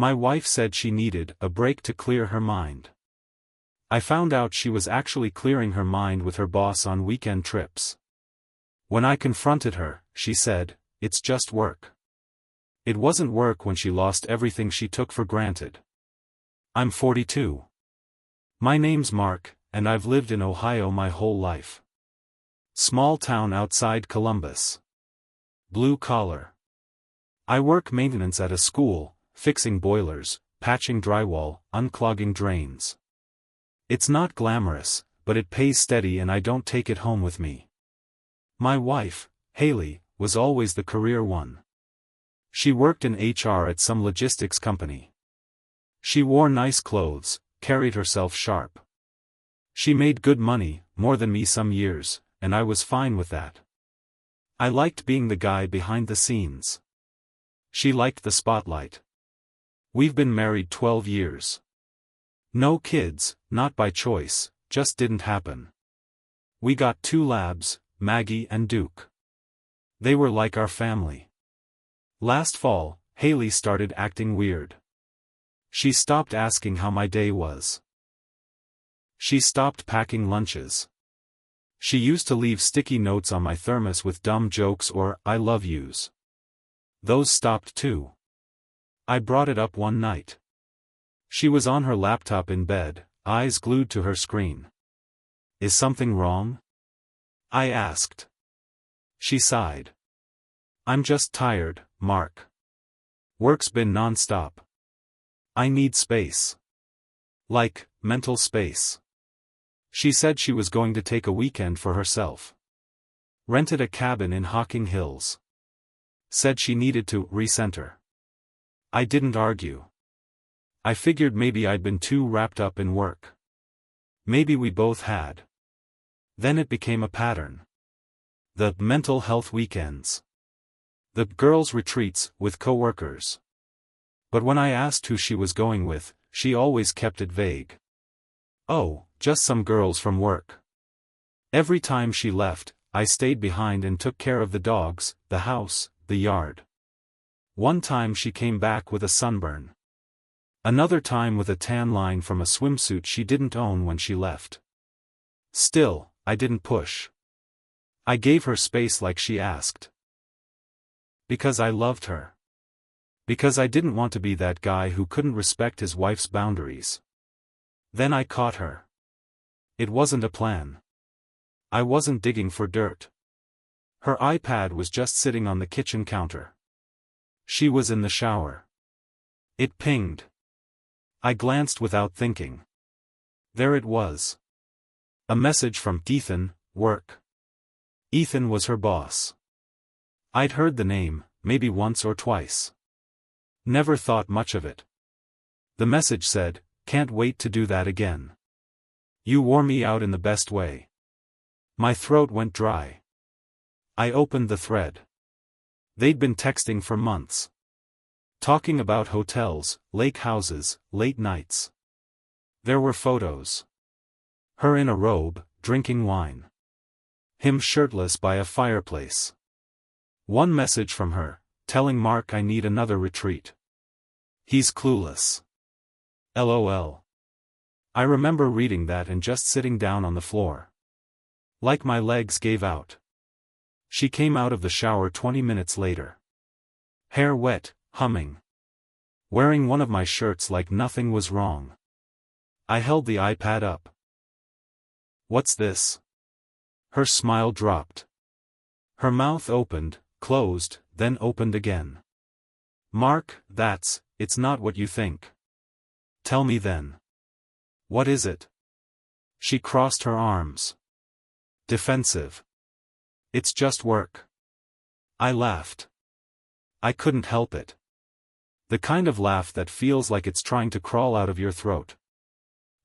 My wife said she needed a break to clear her mind. I found out she was actually clearing her mind with her boss on weekend trips. When I confronted her, she said, "It's just work." It wasn't work when she lost everything she took for granted. I'm 42. My name's Mark, and I've lived in Ohio my whole life. Small town outside Columbus. Blue collar. I work maintenance at a school, fixing boilers, patching drywall, unclogging drains. It's not glamorous, but it pays steady and I don't take it home with me. My wife, Haley, was always the career one. She worked in HR at some logistics company. She wore nice clothes, carried herself sharp. She made good money, more than me some years, and I was fine with that. I liked being the guy behind the scenes. She liked the spotlight. We've been married 12 years. No kids, not by choice, just didn't happen. We got 2 labs, Maggie and Duke. They were like our family. Last fall, Haley started acting weird. She stopped asking how my day was. She stopped packing lunches. She used to leave sticky notes on my thermos with dumb jokes or "I love yous." Those stopped too. I brought it up one night. She was on her laptop in bed, eyes glued to her screen. "Is something wrong?" I asked. She sighed. "I'm just tired, Mark. Work's been non-stop. I need space. Like, mental space." She said she was going to take a weekend for herself. Rented a cabin in Hocking Hills. Said she needed to recenter. I didn't argue. I figured maybe I'd been too wrapped up in work. Maybe we both had. Then it became a pattern. The mental health weekends. The girls' retreats with coworkers. But when I asked who she was going with, she always kept it vague. "Oh, just some girls from work." Every time she left, I stayed behind and took care of the dogs, the house, the yard. One time she came back with a sunburn. Another time with a tan line from a swimsuit she didn't own when she left. Still, I didn't push. I gave her space like she asked. Because I loved her. Because I didn't want to be that guy who couldn't respect his wife's boundaries. Then I caught her. It wasn't a plan. I wasn't digging for dirt. Her iPad was just sitting on the kitchen counter. She was in the shower. It pinged. I glanced without thinking. There it was. A message from Ethan, work. Ethan was her boss. I'd heard the name, maybe once or twice. Never thought much of it. The message said, "Can't wait to do that again. You wore me out in the best way." My throat went dry. I opened the thread. They'd been texting for months. Talking about hotels, lake houses, late nights. There were photos. Her in a robe, drinking wine. Him shirtless by a fireplace. One message from her, telling Mark I need another retreat. He's clueless. LOL. I remember reading that and just sitting down on the floor. Like my legs gave out. She came out of the shower 20 minutes later. Hair wet, humming. Wearing one of my shirts like nothing was wrong. I held the iPad up. "What's this?" Her smile dropped. Her mouth opened, closed, then opened again. "Mark, it's not what you think." "Tell me then. What is it?" She crossed her arms. Defensive. "It's just work." I laughed. I couldn't help it. The kind of laugh that feels like it's trying to crawl out of your throat.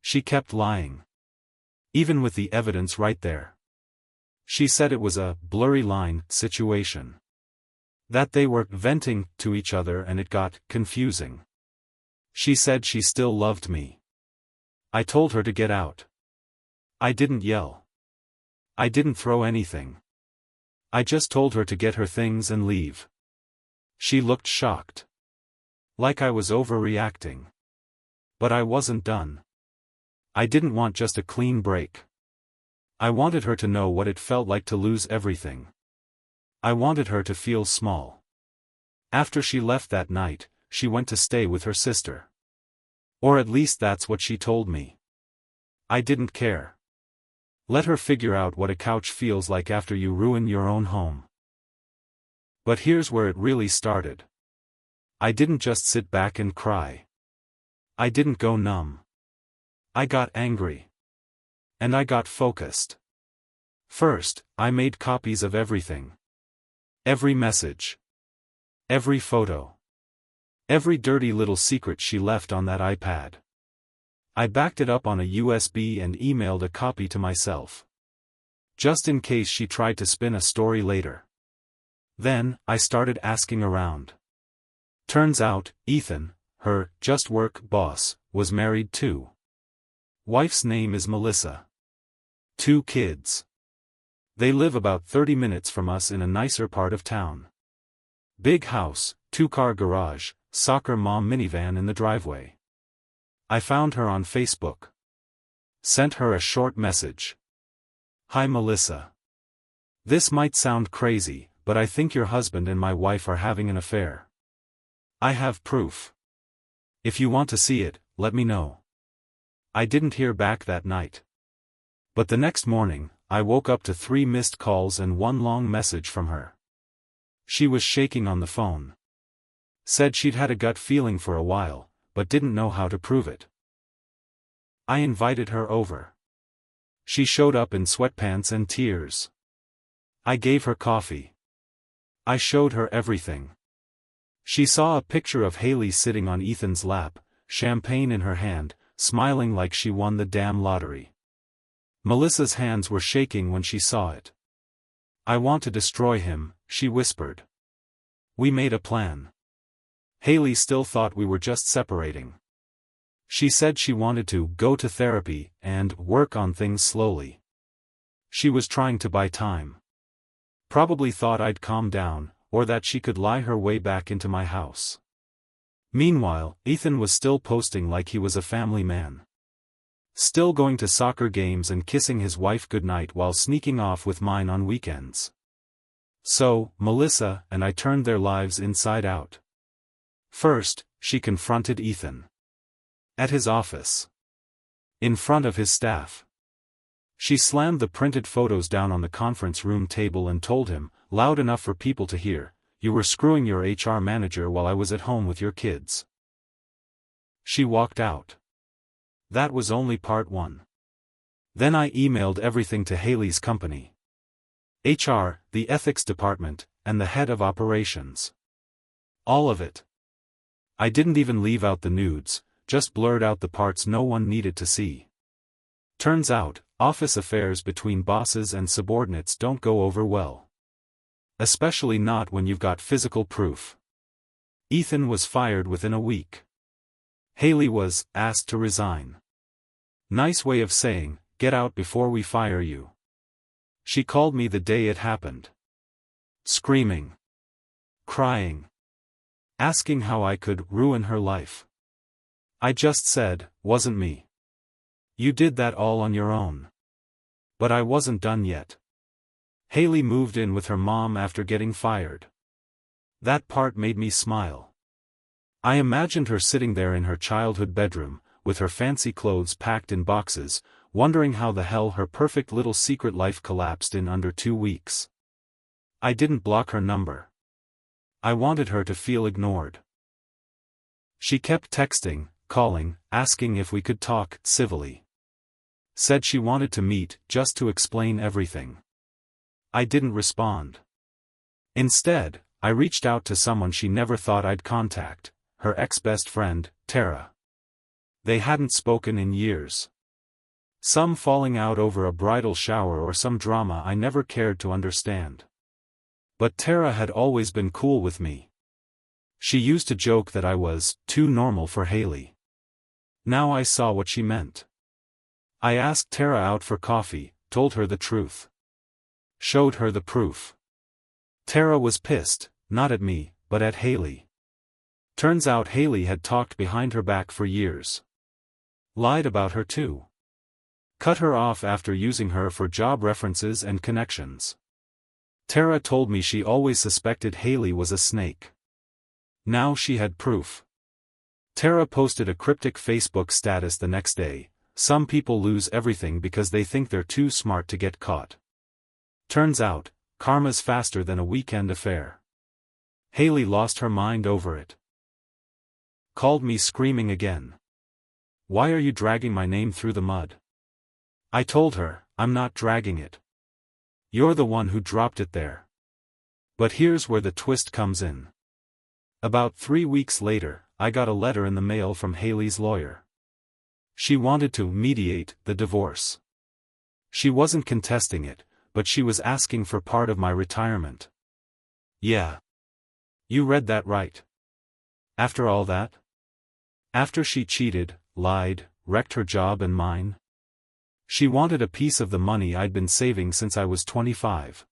She kept lying. Even with the evidence right there. She said it was a blurry line situation. That they were venting to each other and it got confusing. She said she still loved me. I told her to get out. I didn't yell. I didn't throw anything. I just told her to get her things and leave. She looked shocked. Like I was overreacting. But I wasn't done. I didn't want just a clean break. I wanted her to know what it felt like to lose everything. I wanted her to feel small. After she left that night, she went to stay with her sister. Or at least that's what she told me. I didn't care. Let her figure out what a couch feels like after you ruin your own home. But here's where it really started. I didn't just sit back and cry. I didn't go numb. I got angry. And I got focused. First, I made copies of everything. Every message. Every photo. Every dirty little secret she left on that iPad. I backed it up on a USB and emailed a copy to myself. Just in case she tried to spin a story later. Then, I started asking around. Turns out, Ethan, her just work boss, was married too. Wife's name is Melissa. 2 kids. They live about 30 minutes from us in a nicer part of town. Big house, 2-car garage, soccer mom minivan in the driveway. I found her on Facebook. Sent her a short message. Hi Melissa. This might sound crazy, but I think your husband and my wife are having an affair. I have proof. If you want to see it, let me know. I didn't hear back that night. But the next morning, I woke up to 3 missed calls and 1 long message from her. She was shaking on the phone. Said she'd had a gut feeling for a while, but didn't know how to prove it. I invited her over. She showed up in sweatpants and tears. I gave her coffee. I showed her everything. She saw a picture of Haley sitting on Ethan's lap, champagne in her hand, smiling like she won the damn lottery. Melissa's hands were shaking when she saw it. I want to destroy him, she whispered. We made a plan. Haley still thought we were just separating. She said she wanted to go to therapy and work on things slowly. She was trying to buy time. Probably thought I'd calm down, or that she could lie her way back into my house. Meanwhile, Ethan was still posting like he was a family man. Still going to soccer games and kissing his wife goodnight while sneaking off with mine on weekends. So, Melissa and I turned their lives inside out. First, she confronted Ethan. At his office. In front of his staff. She slammed the printed photos down on the conference room table and told him, loud enough for people to hear, "You were screwing your HR manager while I was at home with your kids." She walked out. That was only part 1. Then I emailed everything to Haley's company. HR, the ethics department, and the head of operations. All of it. I didn't even leave out the nudes, just blurred out the parts no one needed to see. Turns out, office affairs between bosses and subordinates don't go over well. Especially not when you've got physical proof. Ethan was fired within a week. Haley was asked to resign. Nice way of saying, get out before we fire you. She called me the day it happened. Screaming. Crying. Asking how I could ruin her life. I just said, wasn't me. You did that all on your own. But I wasn't done yet. Haley moved in with her mom after getting fired. That part made me smile. I imagined her sitting there in her childhood bedroom, with her fancy clothes packed in boxes, wondering how the hell her perfect little secret life collapsed in under 2 weeks. I didn't block her number. I wanted her to feel ignored. She kept texting, calling, asking if we could talk civilly. Said she wanted to meet just to explain everything. I didn't respond. Instead, I reached out to someone she never thought I'd contact, her ex-best friend, Tara. They hadn't spoken in years. Some falling out over a bridal shower or some drama I never cared to understand. But Tara had always been cool with me. She used to joke that I was too normal for Haley. Now I saw what she meant. I asked Tara out for coffee, told her the truth. Showed her the proof. Tara was pissed, not at me, but at Haley. Turns out Haley had talked behind her back for years. Lied about her too. Cut her off after using her for job references and connections. Tara told me she always suspected Haley was a snake. Now she had proof. Tara posted a cryptic Facebook status the next day: "Some people lose everything because they think they're too smart to get caught. Turns out, karma's faster than a weekend affair." Haley lost her mind over it. Called me screaming again. "Why are you dragging my name through the mud?" I told her, "I'm not dragging it. You're the one who dropped it there." But here's where the twist comes in. About 3 weeks later, I got a letter in the mail from Haley's lawyer. She wanted to mediate the divorce. She wasn't contesting it, but she was asking for part of my retirement. Yeah. You read that right. After all that? After she cheated, lied, wrecked her job and mine? She wanted a piece of the money I'd been saving since I was 25.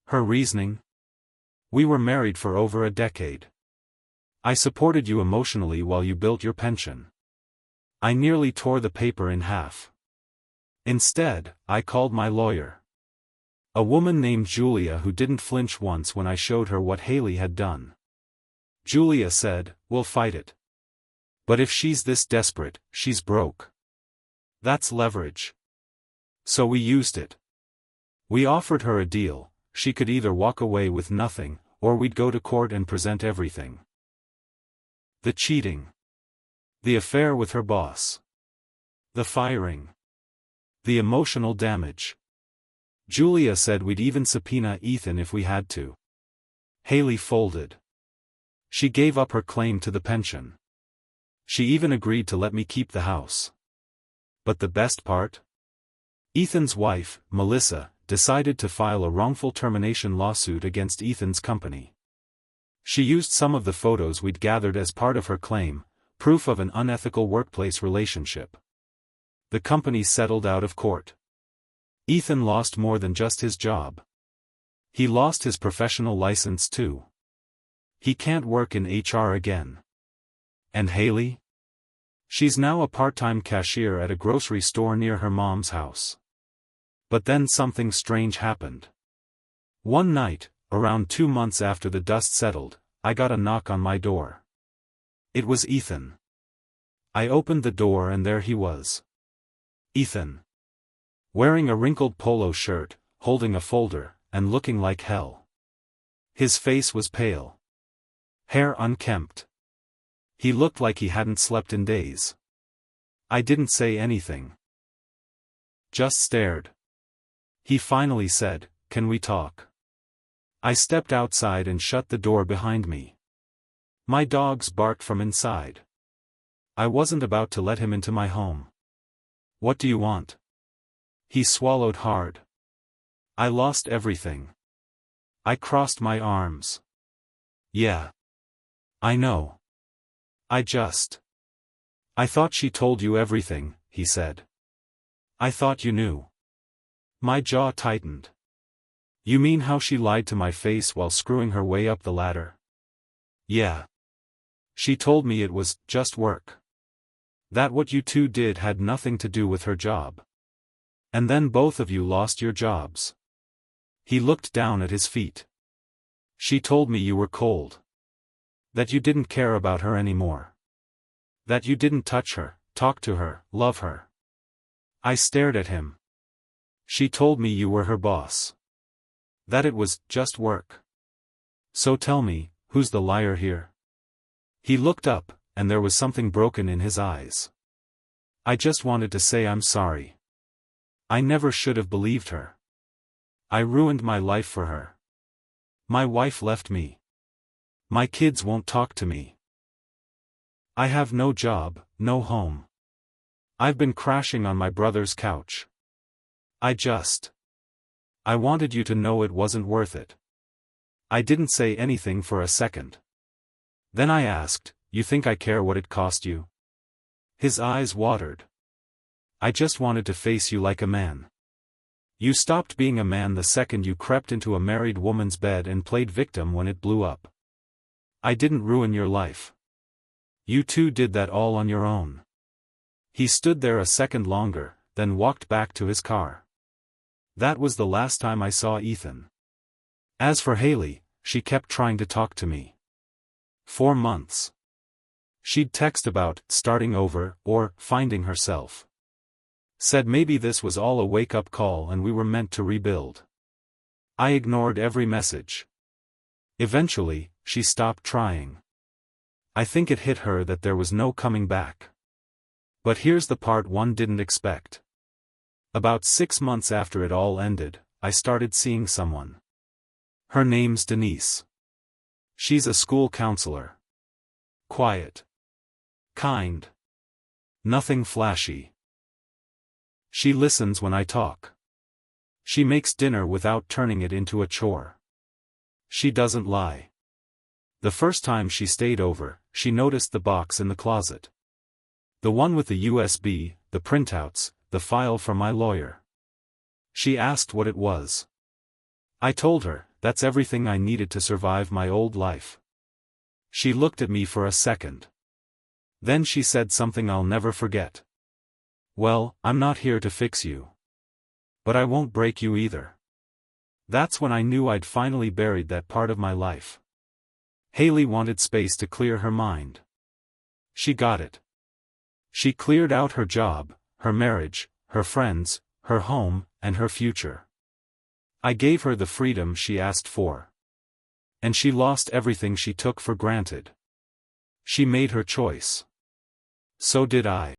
Her reasoning? We were married for over a decade. I supported you emotionally while you built your pension. I nearly tore the paper in half. Instead, I called my lawyer. A woman named Julia who didn't flinch once when I showed her what Haley had done. Julia said, "We'll fight it. But if she's this desperate, she's broke. That's leverage." So we used it. We offered her a deal: she could either walk away with nothing, or we'd go to court and present everything. The cheating. The affair with her boss. The firing. The emotional damage. Julia said we'd even subpoena Ethan if we had to. Haley folded. She gave up her claim to the pension. She even agreed to let me keep the house. But the best part? Ethan's wife, Melissa, decided to file a wrongful termination lawsuit against Ethan's company. She used some of the photos we'd gathered as part of her claim, proof of an unethical workplace relationship. The company settled out of court. Ethan lost more than just his job. He lost his professional license too. He can't work in HR again. And Haley? She's now a part-time cashier at a grocery store near her mom's house. But then something strange happened. One night, around 2 months after the dust settled, I got a knock on my door. It was Ethan. I opened the door and there he was. Ethan. Wearing a wrinkled polo shirt, holding a folder, and looking like hell. His face was pale. Hair unkempt. He looked like he hadn't slept in days. I didn't say anything. Just stared. He finally said, "Can we talk?" I stepped outside and shut the door behind me. My dogs barked from inside. I wasn't about to let him into my home. "What do you want?" He swallowed hard. "I lost everything." I crossed my arms. "Yeah. I know. I thought she told you everything," he said. "I thought you knew." My jaw tightened. "You mean how she lied to my face while screwing her way up the ladder?" "Yeah. She told me it was just work. That what you two did had nothing to do with her job. And then both of you lost your jobs." He looked down at his feet. "She told me you were cold. That you didn't care about her anymore. That you didn't touch her, talk to her, love her." I stared at him. "She told me you were her boss. That it was just work. So tell me, who's the liar here?" He looked up, and there was something broken in his eyes. "I just wanted to say I'm sorry. I never should have believed her. I ruined my life for her. My wife left me. My kids won't talk to me. I have no job, no home. I've been crashing on my brother's couch. I wanted you to know it wasn't worth it." I didn't say anything for a second. Then I asked, "You think I care what it cost you?" His eyes watered. "I just wanted to face you like a man. You stopped being a man the second you crept into a married woman's bed and played victim when it blew up. I didn't ruin your life. You two did that all on your own. He stood there a second longer, then walked back to his car. That was the last time I saw Ethan. As for Haley, she kept trying to talk to me. 4 months. She'd text about starting over or finding herself. Said maybe this was all a wake-up call and we were meant to rebuild. I ignored every message. Eventually, she stopped trying. I think it hit her that there was no coming back. But here's the part one didn't expect. About 6 months after it all ended, I started seeing someone. Her name's Denise. She's a school counselor. Quiet. Kind. Nothing flashy. She listens when I talk. She makes dinner without turning it into a chore. She doesn't lie. The first time she stayed over, she noticed the box in the closet. The one with the USB, the printouts, the file from my lawyer. She asked what it was. I told her, that's everything I needed to survive my old life. She looked at me for a second. Then she said something I'll never forget. Well, I'm not here to fix you. But I won't break you either. That's when I knew I'd finally buried that part of my life. Haley wanted space to clear her mind. She got it. She cleared out her job, her marriage, her friends, her home, and her future. I gave her the freedom she asked for. And she lost everything she took for granted. She made her choice. So did I.